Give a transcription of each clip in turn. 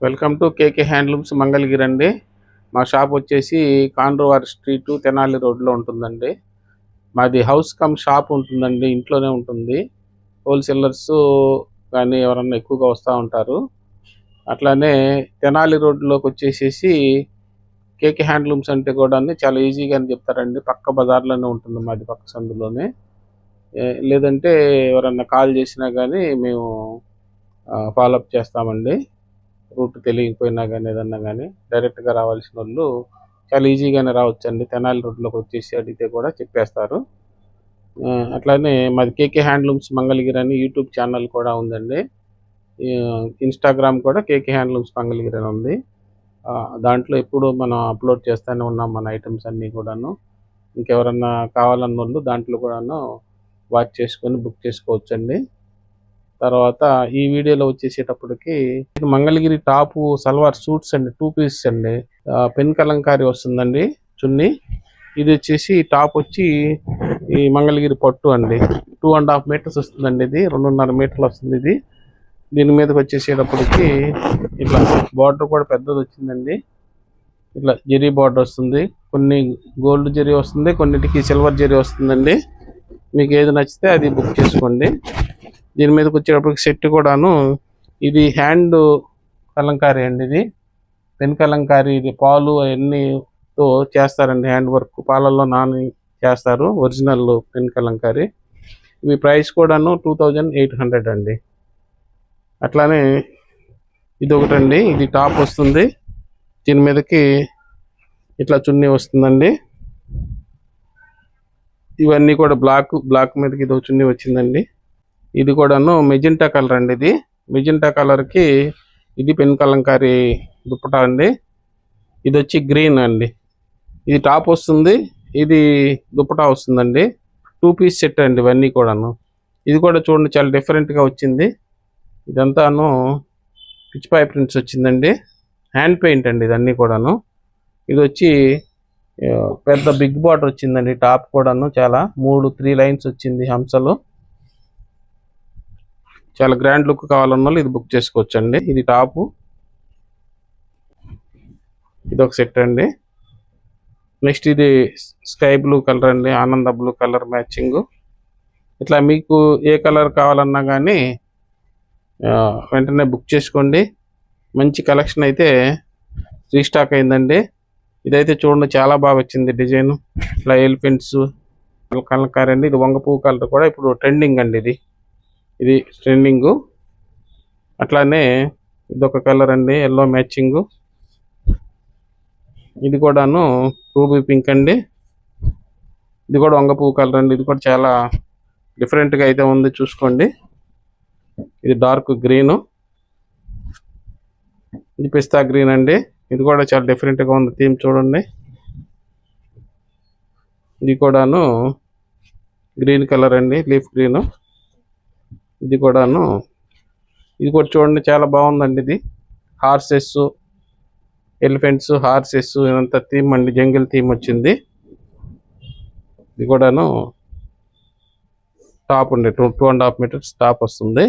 Welcome to KK handlooms Mangalagiri అండి. మా shop వచ్చేసి కాండ్రవారి స్ట్రీట్ తెనాలి రోడ్లో ఉంటుందండి. మాది హౌస్ కమ్ షాప్ ఉంటుందండి, ఇంట్లోనే ఉంటుంది. హోల్సేలర్స్ కానీ ఎవరన్నా ఎక్కువగా వస్తూ ఉంటారు. అట్లానే తెనాలి రోడ్లోకి వచ్చేసేసి కేకే హ్యాండ్లూమ్స్ అంటే కూడా చాలా ఈజీగా అని చెప్తారండి. పక్క బజార్లోనే ఉంటుంది, మాది పక్క సందులోనే. లేదంటే ఎవరన్నా కాల్ చేసినా కానీ మేము ఫాలోఅప్ చేస్తామండి. రూట్ తెలియకపోయినా కానీ ఏదన్నా కానీ డైరెక్ట్గా రావాల్సిన వాళ్ళు చాలా ఈజీగానే రావచ్చండి. తెనాలి రోడ్లోకి వచ్చేసి అడిగితే కూడా చెప్పేస్తారు. అట్లానే మాది కేకే హ్యాండ్లూమ్స్ మంగళగిరి అని యూట్యూబ్ ఛానల్ కూడా ఉందండి. ఇన్స్టాగ్రామ్ కూడా కేకే హ్యాండ్లూమ్స్ మంగళగిరి అని ఉంది. దాంట్లో ఎప్పుడు మనం అప్లోడ్ చేస్తూనే ఉన్నాం మన ఐటమ్స్ అన్నీ కూడాను. ఇంకెవరన్నా కావాలన్న వాళ్ళు దాంట్లో కూడాను వాచ్ చేసుకొని బుక్ చేసుకోవచ్చండి. తర్వాత ఈ వీడియోలో వచ్చేసేటప్పటికి మంగళగిరి టాపు సల్వార్ సూట్స్ అండి, 2 పీసెస్ అండి. పెన్ కలంకారీ వస్తుందండి చున్నీ. ఇది వచ్చేసి టాప్ వచ్చి ఈ మంగళగిరి పట్టు అండి. 2.5 మీటర్స్ వస్తుందండి. ఇది 2.5 మీటర్లు వస్తుంది. ఇది దీని మీదకి వచ్చేసేటప్పటికి ఇట్లా బార్డర్ కూడా పెద్దది వచ్చిందండి. ఇట్లా జెరీ బార్డర్ వస్తుంది, కొన్ని గోల్డ్ జెరీ వస్తుంది, కొన్నిటికి సిల్వర్ జెరీ వస్తుందండి. మీకు ఏది నచ్చితే అది బుక్ చేసుకోండి. దీని మీదకి వచ్చేటప్పటికి సెట్ కూడాను ఇది హ్యాండ్ కలంకారీ అండి. ఇది పెన్ కలంకారీ, ఇది పాలు అవన్నీతో చేస్తారండి. హ్యాండ్ వర్క్ పాలల్లో నాని చేస్తారు, ఒరిజినల్ పెన్ కలంకారీ. ఇవి ప్రైస్ కూడాను 2800 అండి. అట్లానే ఇది ఒకటండి, ఇది టాప్ వస్తుంది. దీని మీదకి ఇట్లా చున్నీ వస్తుందండి. ఇవన్నీ కూడా బ్లాక్ మీదకి ఇది చున్నీ వచ్చిందండి. ఇది కూడాను మెజెంటా కలర్ అండి. ఇది మెజెంటా కలర్కి ఇది పెన్ కలంకారీ దుప్పటా అండి. ఇది వచ్చి గ్రీన్ అండి. ఇది టాప్ వస్తుంది, ఇది దుప్పటా వస్తుందండి. 2 పీస్ సెట్ అండి ఇవన్నీ కూడాను. ఇది కూడా చూడండి చాలా డిఫరెంట్గా వచ్చింది. ఇదంతాను పిచ్చిపాయ ప్రింట్స్ వచ్చిందండి. హ్యాండ్ పెయింట్ అండి ఇదన్నీ కూడాను. ఇది వచ్చి పెద్ద బిగ్ బార్డర్ వచ్చిందండి. టాప్ కూడాను చాలా 3 లైన్స్ వచ్చింది హంసలు. చాలా గ్రాండ్ లుక్ కావాలన్న వాళ్ళు ఇది బుక్ చేసుకోవచ్చండి. ఇది టాపు, ఇది ఒక సెట్ అండి. నెక్స్ట్ ఇది స్కై బ్లూ కలర్ అండి, ఆనంద బ్లూ కలర్ మ్యాచింగ్. ఇట్లా మీకు ఏ కలర్ కావాలన్నా కానీ వెంటనే బుక్ చేసుకోండి. మంచి కలెక్షన్ అయితే రీస్టాక్ అయిందండి. ఇదైతే చూడండి చాలా బాగా వచ్చింది డిజైన్. ఇట్లా ఎలిఫెంట్స్ కలర్ అండి. ఇది వంగ పువ్వు కలర్ కూడా ఇప్పుడు ట్రెండింగ్ అండి. ఇది ట్రెండింగ్. అట్లానే ఇదొక కలర్ అండి, ఎల్లో మ్యాచింగ్. ఇది కూడాను రూబీ పింక్ అండి. ఇది కూడా వంగ పువ్వు కలర్ అండి. ఇది కూడా చాలా డిఫరెంట్గా అయితే ఉంది, చూసుకోండి. ఇది డార్క్ గ్రీన్, ఇది పిస్తా గ్రీన్ అండి. ఇది కూడా చాలా డిఫరెంట్గా ఉంది థీమ్, చూడండి. ఇది కూడాను గ్రీన్ కలర్ అండి, లీఫ్ గ్రీన్. ఇది కూడా చూడండి చాలా బాగుందండి. ఇది హార్సెస్, ఎలిఫెంట్స్, హార్సెస్ ఇదంతా థీమ్ అండి, జంగిల్ థీమ్ వచ్చింది. ఇది కూడాను టాప్ అండి, 2.5 మీటర్స్ టాప్ వస్తుంది.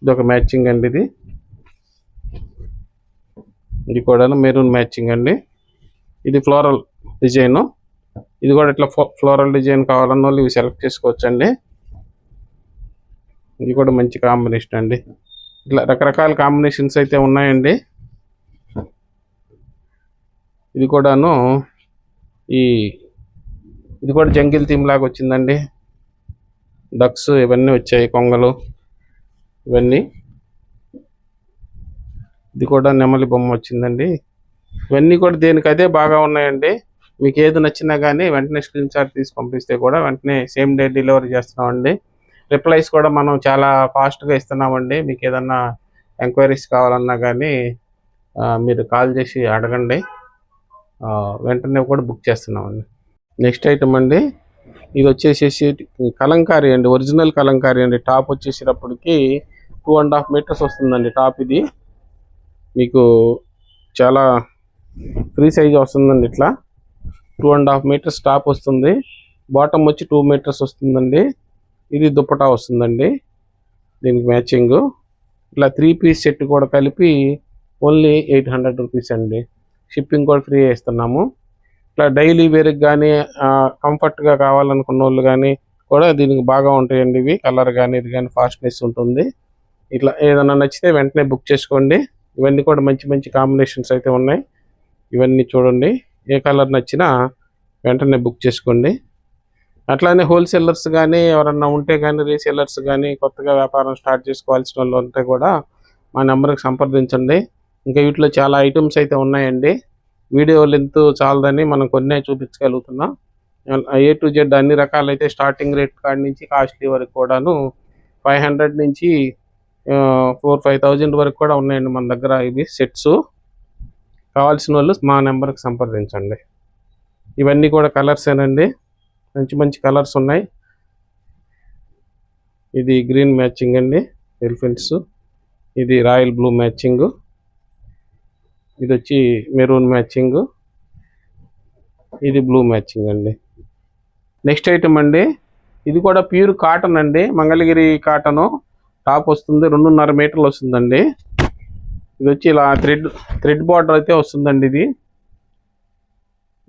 ఇది ఒక మ్యాచింగ్ అండి. ఇది కూడాను మెరూన్ మ్యాచింగ్ అండి. ఇది ఫ్లోరల్ డిజైన్. ఇది కూడా ఇట్లా ఫ్లోరల్ డిజైన్ కావాలన్న వాళ్ళు ఇవి సెలెక్ట్ చేసుకోవచ్చండి. ఇది కూడా మంచి కాంబినేషన్ అండి. ఇట్లా రకరకాల కాంబినేషన్స్ అయితే ఉన్నాయండి. ఇది కూడాను ఇది కూడా జంగిల్ థీమ్ లాగా వచ్చిందండి. డక్స్ ఇవన్నీ వచ్చాయి, కొంగలు ఇవన్నీ. ఇది కూడా నెమలి బొమ్మ వచ్చిందండి. ఇవన్నీ కూడా దేనికి అదే బాగా ఉన్నాయండి. మీకు ఏది నచ్చినా కానీ వెంటనే స్క్రీన్ షాట్ తీసి పంపిస్తే కూడా వెంటనే సేమ్ డే డెలివరీ చేస్తున్నామండి. రిప్లైస్ కూడా మనం చాలా ఫాస్ట్గా ఇస్తున్నామండి. మీకు ఏదన్నా ఎంక్వైరీస్ కావాలన్నా కానీ మీరు కాల్ చేసి అడగండి, వెంటనే కూడా బుక్ చేస్తున్నామండి. నెక్స్ట్ ఐటమ్ అండి, ఇది వచ్చేసేసి కలంకారీ అండి, ఒరిజినల్ కలంకారీ అండి. టాప్ వచ్చేసేటప్పటికి 2.5 మీటర్స్ వస్తుందండి టాప్. ఇది మీకు చాలా ఫ్రీ సైజ్ వస్తుందండి. ఇట్లా 2.5 మీటర్స్ టాప్ వస్తుంది. బాటమ్ వచ్చి 2 మీటర్స్ వస్తుందండి. ఇది దుప్పటా వస్తుందండి దీనికి మ్యాచింగ్. ఇట్లా 3 పీస్ సెట్ కూడా కలిపి ఓన్లీ 800 రూపీస్ అండి. షిప్పింగ్ కూడా ఫ్రీ ఇస్తున్నాము. ఇట్లా డైలీ వేర్కి కానీ కంఫర్ట్గా కావాలనుకున్న వాళ్ళు కానీ కూడా దీనికి బాగా ఉంటాయండి. ఇవి కలర్ కానీ ఇది కానీ ఫాస్ట్నెస్ ఉంటుంది. ఇట్లా ఏదైనా నచ్చితే వెంటనే బుక్ చేసుకోండి. ఇవన్నీ కూడా మంచి మంచి కాంబినేషన్స్ అయితే ఉన్నాయి. ఇవన్నీ చూడండి, ఏ కలర్ నచ్చినా వెంటనే బుక్ చేసుకోండి. అట్లానే హోల్సేలర్స్ కానీ ఎవరన్నా ఉంటే కానీ రీసేలర్స్ కానీ కొత్తగా వ్యాపారం స్టార్ట్ చేసుకోవాల్సిన వాళ్ళు ఉంటే కూడా మా నెంబర్కి సంప్రదించండి. ఇంకా వీటిలో చాలా ఐటమ్స్ అయితే ఉన్నాయండి. వీడియో లెంత్ చాలదని మనం కొన్నే చూపించగలుగుతున్నాం. A to Z అన్ని రకాలైతే స్టార్టింగ్ రేట్ కాడి నుంచి కాస్ట్లీ వరకు కూడాను 500 నుంచి 4,000-5,000 వరకు కూడా ఉన్నాయండి మన దగ్గర. ఇవి సెట్స్ కావాల్సిన వాళ్ళు మా నెంబర్కి సంప్రదించండి. ఇవన్నీ కూడా కలర్సేనండి, మంచి మంచి కలర్స్ ఉన్నాయి. ఇది గ్రీన్ మ్యాచింగ్ అండి, ఎలిఫెంట్స్. ఇది రాయల్ బ్లూ మ్యాచింగ్. ఇది వచ్చి మెరూన్ మ్యాచింగ్. ఇది బ్లూ మ్యాచింగ్ అండి. నెక్స్ట్ ఐటమ్ అండి, ఇది కూడా ప్యూర్ కాటన్ అండి, మంగళగిరి కాటను. టాప్ వస్తుంది, 2.5 మీటర్లు వస్తుందండి. ఇది వచ్చి ఇలా థ్రెడ్ బార్డర్ అయితే వస్తుందండి. ఇది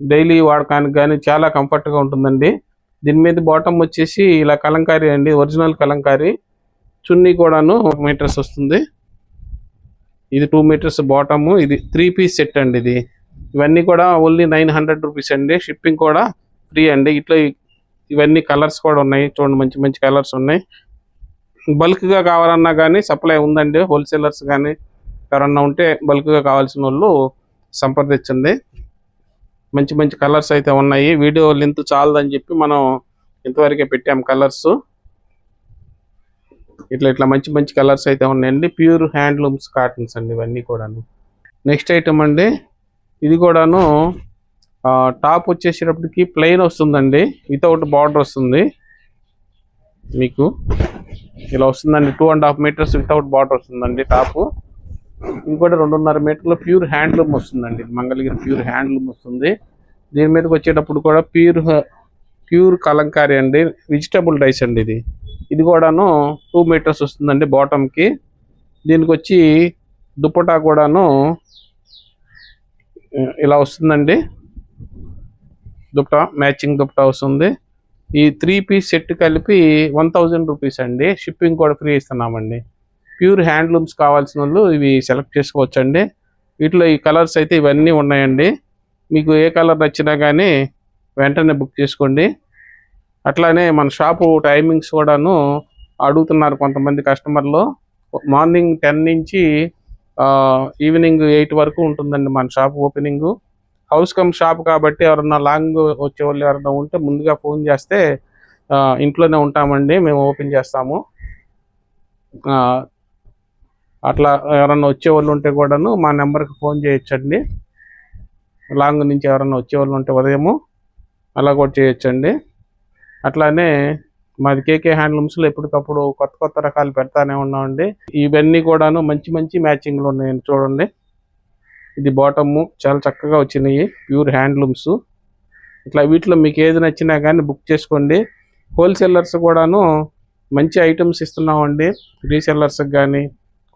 డైలీ వాడకానికి కానీ చాలా కంఫర్ట్గా ఉంటుందండి. దీని మీద బాటమ్ వచ్చేసి ఇలా కలంకారీ అండి, ఒరిజినల్ కలంకారీ. చున్నీ కూడాను 1 మీటర్స్ వస్తుంది. ఇది 2 మీటర్స్ బాటము. ఇది 3 పీస్ సెట్ అండి. ఇది ఇవన్నీ కూడా ఓన్లీ 900 రూపీస్ అండి. షిప్పింగ్ కూడా ఫ్రీ అండి. ఇట్లా ఇవన్నీ కలర్స్ కూడా ఉన్నాయి చూడండి, మంచి మంచి కలర్స్ ఉన్నాయి. బల్క్గా కావాలన్నా కానీ సప్లై ఉందండి. హోల్సేలర్స్ కానీ ఎవరన్నా ఉంటే బల్క్గా కావాల్సిన వాళ్ళు సంప్రదించండి. మంచి మంచి కలర్స్ అయితే ఉన్నాయి. వీడియో లెంత్ చాలదని చెప్పి మనం ఇంతవరకే పెట్టాం కలర్స్. ఇట్లా మంచి మంచి కలర్స్ అయితే ఉన్నాయండి. ప్యూర్ హ్యాండ్లూమ్స్ కాటన్స్ అండి ఇవన్నీ కూడాను. నెక్స్ట్ ఐటమ్ అండి, ఇది కూడాను టాప్ వచ్చేసేటప్పటికి ప్లెయిన్ వస్తుందండి, వితౌట్ బార్డర్ వస్తుంది. మీకు ఇలా వస్తుందండి. 2.5 మీటర్స్ వితౌట్ బార్డర్ వస్తుందండి టాపు. ఇది కూడా 2.5 మీటర్లు ప్యూర్ హ్యాండ్లూమ్ వస్తుందండి. మంగళగిరి ప్యూర్ హ్యాండ్లూమ్ వస్తుంది. దీని మీదకి వచ్చేటప్పుడు కూడా ప్యూర్ కలంకారీ అండి, వెజిటబుల్ డైస్ అండి. ఇది కూడాను 2 మీటర్స్ వస్తుందండి బాటమ్కి. దీనికి వచ్చి దుప్పటా కూడాను ఇలా వస్తుందండి. దుప్పటా మ్యాచింగ్ దుప్పటా వస్తుంది. ఈ 3 పీస్ సెట్ కలిపి 1000 రూపీస్ అండి. షిప్పింగ్ కూడా ఫ్రీ ఇస్తున్నామండి. ప్యూర్ హ్యాండ్లూమ్స్ కావాల్సిన వాళ్ళు ఇవి సెలెక్ట్ చేసుకోవచ్చండి. వీటిలో ఈ కలర్స్ అయితే ఇవన్నీ ఉన్నాయండి. మీకు ఏ కలర్ నచ్చినా కానీ వెంటనే బుక్ చేసుకోండి. అట్లానే మన షాపు టైమింగ్స్ కూడాను అడుగుతున్నారు కొంతమంది కస్టమర్లు. మార్నింగ్ 10 నుంచి ఈవినింగ్ 8 వరకు ఉంటుందండి మన shop opening. House come shop కాబట్టి ఎవరన్నా లాంగ్ వచ్చేవాళ్ళు ఎవరన్నా ఉంటే ముందుగా ఫోన్ చేస్తే ఇంట్లోనే ఉంటామండి, మేము ఓపెన్ చేస్తాము. అట్లా ఎవరన్నా వచ్చేవాళ్ళు ఉంటే కూడాను మా నెంబర్కి ఫోన్ చేయొచ్చండి. లాంగ్ నుంచి ఎవరన్నా వచ్చేవాళ్ళు ఉంటే ఉదయము అలా కూడా చేయొచ్చండి. అట్లానే మాది కేకే హ్యాండ్లూమ్స్లో ఎప్పటికప్పుడు కొత్త కొత్త రకాలు పెడతానే ఉన్నామండి. ఇవన్నీ కూడాను మంచి మంచి మ్యాచింగ్లు ఉన్నాయండి చూడండి. ఇది బాటము చాలా చక్కగా వచ్చినాయి, ప్యూర్ హ్యాండ్లూమ్స్. ఇట్లా వీటిలో మీకు ఏది నచ్చినా కానీ బుక్ చేసుకోండి. హోల్సేలర్స్ కూడాను మంచి ఐటమ్స్ ఇస్తున్నామండి. రీసెల్లర్స్కి కానీ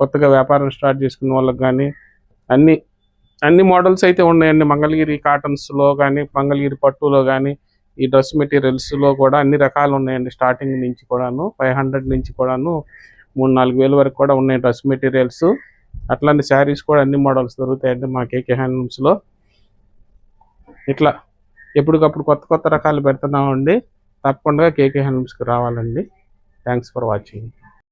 కొత్తగా వ్యాపారం స్టార్ట్ చేసుకున్న వాళ్ళకి కానీ అన్ని మోడల్స్ అయితే ఉన్నాయండి. మంగళగిరి కాటన్స్లో కానీ మంగళగిరి పట్టులో కానీ ఈ డ్రెస్ మెటీరియల్స్లో కూడా అన్ని రకాలు ఉన్నాయండి. స్టార్టింగ్ నుంచి కూడాను 500 నుంచి కూడాను 3-4 వేల వరకు కూడా ఉన్నాయి డ్రెస్ మెటీరియల్స్. అట్లాంటి శారీస్ కూడా అన్ని మోడల్స్ దొరుకుతాయండి మా కేకే హ్యాండ్లూమ్స్లో. ఇట్లా ఎప్పటికప్పుడు కొత్త కొత్త రకాలు పెడుతున్నామండి. తప్పకుండా కేకే హ్యాండ్లూమ్స్కి రావాలండి. Thanks for watching.